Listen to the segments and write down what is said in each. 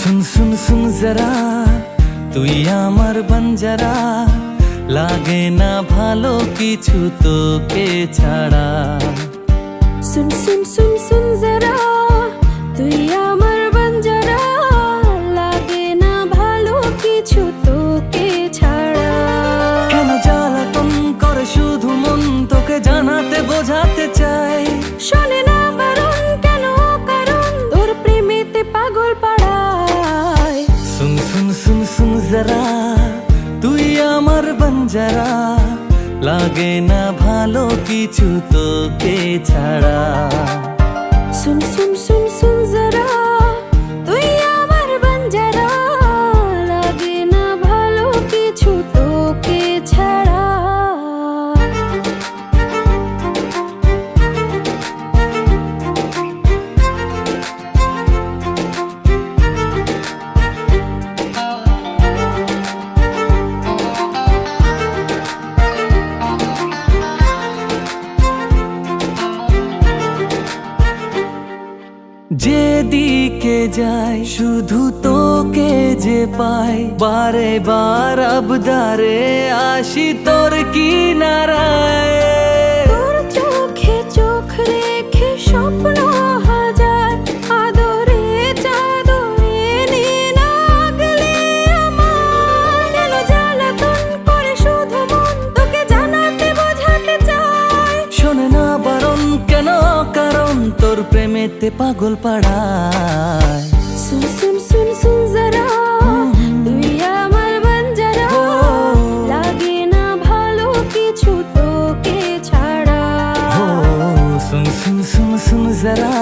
सुन सुन सुन जरा তুই আমার বঞ্জারা লাগে না ভালো কিছু তোকে ছাড়া सुन सुन सुन सुन जरा তুই আমার বঞ্জারা লাগে না ভালো কিছু তোকে ছাড়া কেন জ্বালাতন করে শুধু মন তোকে জানাতে বোঝাতে চাই শোনে না বারণ কেন কারণ তোর প্রেমেতে পাগল পাড়ায় सुन सुन सुन सुन जरा তুই আমার বঞ্জারা লাগে না ভালো কিছু তোকে ছাড়া सुन सुन सुन सुन जरा তুই আমার বঞ্জারা লাগে না ভালো কিছু তোকে ছাড়া যেদিকে যাই শুধু তোকে যে পাই বারে বার আবদারে আসি তোর কিনারায় তোর চোখে চোখ রেখে স্বপ্ন হাজার আদরে চাদরে নিয়ে আগলে আমার কেন জ্বালাতন করে শুধু মন তোকে জানাতে বোঝাতে চাই শোনে না বারণ কেন কারণ তোর প্রেমেতে পাগল পাড়ায় सुन सुन सुन सुन जरा তুই আমার বঞ্জারা লাগে না ভালো কিছু তোকে ছাড়া सुन सुन सुन सुन जरा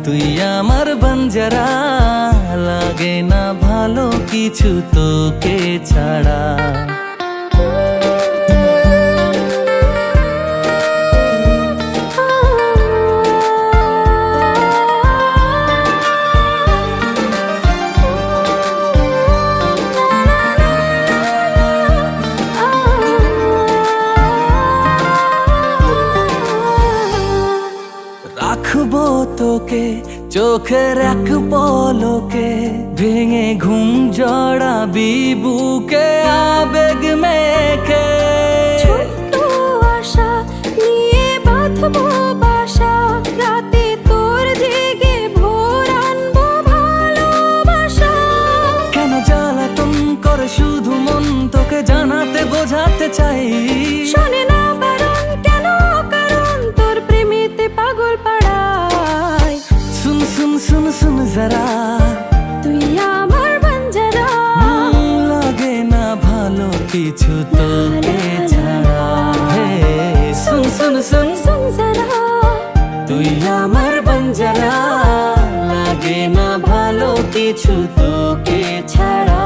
তুই আমার বঞ্জারা লাগে না ভালো কিছু তোকে ছাড়া রাখবো তোকে চোখের এক পলকে ভেঙে ঘুম জড়াবি বুকে আবেগ মেখে ছোট্ট আশা নিয়ে বাঁধবো বাসা রাতে তোর জেগে ভোর আনবো ভালোবাসা কেন জ্বালাতন করে শুধু মন তোকে জানাতে বোঝাতে চাই শোনে না বারণ কেন কারণ তোর প্রেমেতে পাগল পাড়ায় सुन सुन सुन सुन जरा তুই আমার বঞ্জারা লাগে না ভালো কিছু তোকে ছাড়া হে सुन सुन सुन सुन जरा তুই আমার বঞ্জারা লাগে না ভালো কিছু তোকে ছাড়া